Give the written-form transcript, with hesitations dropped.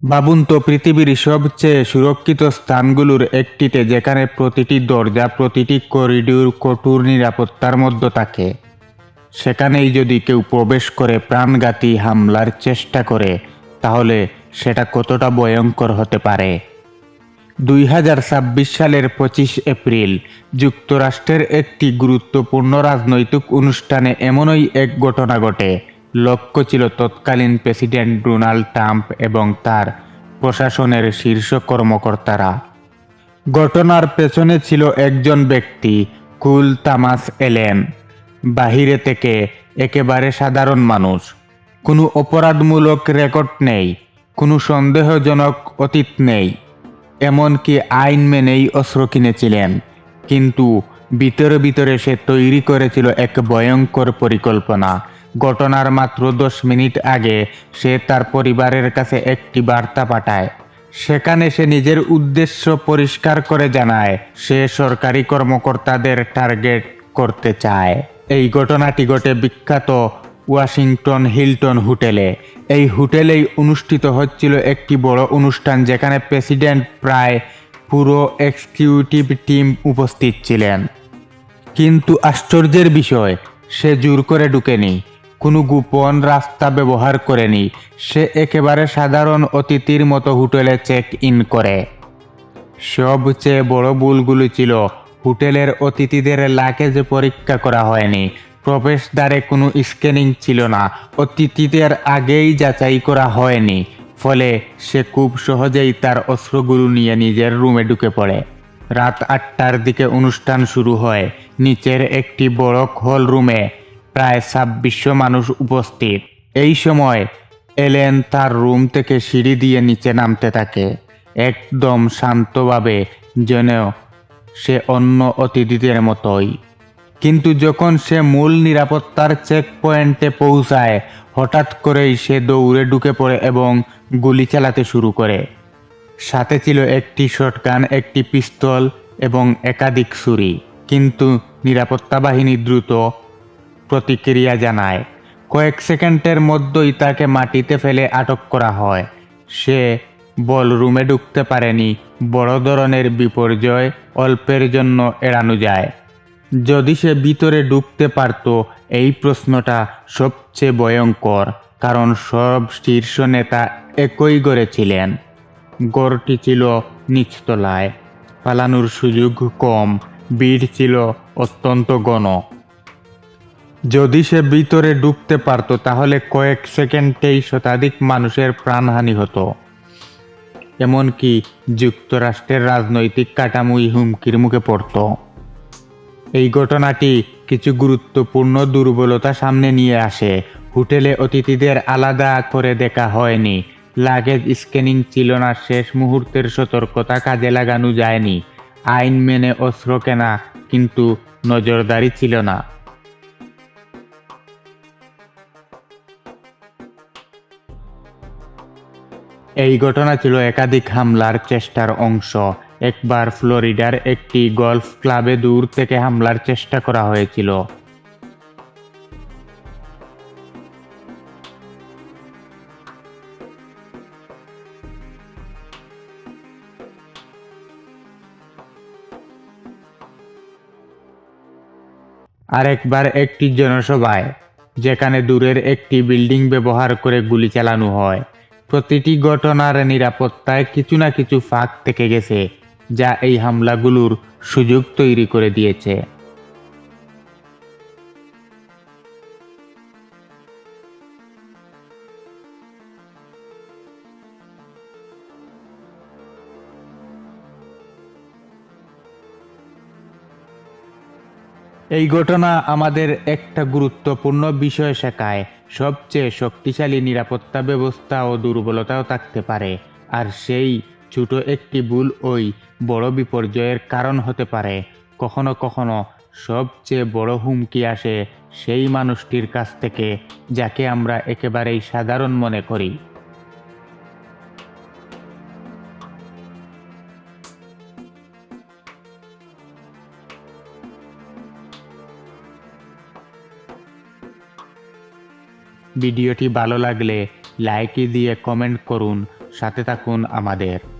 ভাবুন তো, পৃথিবীর সবচেয়ে সুরক্ষিত স্থানগুলোর একটিতে, যেখানে প্রতিটি দরজা, প্রতিটি করিডোর কঠোর নিরাপত্তার মধ্যে থাকে, সেখানেই যদি কেউ প্রবেশ করে প্রাণঘাতী হামলার চেষ্টা করে, তাহলে সেটা কতটা ভয়ঙ্কর হতে পারে। 2026 সালের 25 এপ্রিল যুক্তরাষ্ট্রের একটি গুরুত্বপূর্ণ রাজনৈতিক অনুষ্ঠানে এমনই এক ঘটনা ঘটে। লক্ষ্য ছিল তৎকালীন প্রেসিডেন্ট ডোনাল্ড ট্রাম্প এবং তার প্রশাসনের শীর্ষ কর্মকর্তারা। ঘটনার পেছনে ছিল একজন ব্যক্তি, কুল তামাস এলেন। বাহিরে থেকে একেবারে সাধারণ মানুষ। কোনো অপরাধমূলক রেকর্ড নেই, কোনো সন্দেহজনক অতীত নেই, এমনকি আইন মেনেই অস্ত্র কিনেছিলেন। কিন্তু ভিতরে ভিতরে সে তৈরি করেছিল এক ভয়ঙ্কর পরিকল্পনা। ঘটনার মাত্র 10 মিনিট আগে সে তার পরিবারের কাছে একটি বার্তা পাঠায়। সেখানে সে নিজের উদ্দেশ্য পরিষ্কার করে জানায়, সে সরকারি কর্মকর্তাদের টার্গেট করতে চায়। এই ঘটনাটি ঘটে বিখ্যাত ওয়াশিংটন হিলটন হোটেলে। এই হোটেলেই অনুষ্ঠিত হচ্ছিল একটি বড় অনুষ্ঠান, যেখানে প্রেসিডেন্ট প্রায় পুরো এক্সিকিউটিভ টিম উপস্থিত ছিলেন। কিন্তু আশ্চর্যের বিষয়, সে জোর করে ঢুকেনি, কোনো গোপন রাস্তা ব্যবহার করেনি। সে একেবারে সাধারণ অতিথির মতো হোটেলে চেক ইন করে। সবচেয়ে বড় ভুলগুলো ছিল, হোটেলের অতিথিদের লাগেজ পরীক্ষা করা হয়নি, প্রবেশদ্বারে কোনো স্ক্যানিং ছিল না, অতিথিদের আগেই যাচাই করা হয়নি। ফলে সে খুব সহজেই তার অস্ত্রগুলো নিয়ে নিজের রুমে ঢুকে পড়ে। রাত 8টার দিকে অনুষ্ঠান শুরু হয়। নিচের একটি বড় হল রুমে প্রায় 2600 মানুষ উপস্থিত। এই সময় এলেন তার রুম থেকে সিঁড়ি দিয়ে নিচে নামতে থাকে, একদম শান্তভাবে, যেন সে অন্য অতিথিদের মতোই। কিন্তু যখন সে মূল নিরাপত্তার চেক পয়েন্টে পৌঁছায়, হঠাৎ করেই সে দৌড়ে ঢুকে পড়ে এবং গুলি চালাতে শুরু করে। সাথে ছিল একটি শটগান, একটি পিস্তল এবং একাধিক ছুরি। কিন্তু নিরাপত্তা বাহিনী দ্রুত প্রতিক্রিয়া জানায়। কয়েক সেকেন্ডের মধ্যেই তাকে মাটিতে ফেলে আটক করা হয়। সে বলরুমে ঢুকতে পারেনি। বড় ধরনের বিপর্যয় অল্পের জন্য এড়ানো যায়। যদি সে ভিতরে ঢুকতে পারত, এই প্রশ্নটা সবচেয়ে ভয়ঙ্কর, কারণ সব শীর্ষ নেতা একই ঘরে ছিলেন। ঘরটি ছিল নিচতলায়, পালানোর সুযোগ কম, ভিড় ছিল অত্যন্ত ঘন। যদি সে ভিতরে ঢুকতে পারত, তাহলে কয়েক সেকেন্ডেই শতাধিক মানুষের প্রাণহানি হতো। এমনকি যুক্তরাষ্ট্রের রাজনৈতিক কাঠামোই হুমকির মুখে পড়ত। এই ঘটনাটি কিছু গুরুত্বপূর্ণ দুর্বলতা সামনে নিয়ে আসে। হোটেলে অতিথিদের আলাদা করে দেখা হয়নি, লাগেজ স্ক্যানিং ছিল না, শেষ মুহূর্তের সতর্কতা কাজে লাগানো যায়নি, আইন মেনে অস্ত্র কেনা কিন্তু নজরদারি ছিল না। এই ঘটনা ছিল একাধিক হামলার চেষ্টার অংশ। একবার ফ্লোরিডার একটি গলফ ক্লাবে দূর থেকে হামলার চেষ্টা করা হয়েছিল। আরেকবার একটি জনসভায়, যেখানে দূরের একটি বিল্ডিং ব্যবহার করে গুলি চালানো হয়। প্রতিটি ঘটনার নিরাপত্তায় কিছু না কিছু ফাঁক থেকে গেছে, যা এই হামলাগুলোর সুযোগ তৈরি করে দিয়েছে। এই ঘটনা আমাদের একটা গুরুত্বপূর্ণ বিষয় শেখায়। সবচেয়ে শক্তিশালী নিরাপত্তা ব্যবস্থা ও দুর্বলতাও থাকতে পারে, আর সেই ছোট একটি ভুল ওই বড় বিপর্যয়ের কারণ হতে পারে। কখনো কখনো সবচেয়ে বড় হুমকি আসে সেই মানুষটির কাছ থেকে, যাকে আমরা একেবারেই সাধারণ মনে করি। ভিডিওটি ভালো লাগলে লাইক দিয়ে কমেন্ট করুন, সাথে থাকুন আমাদের।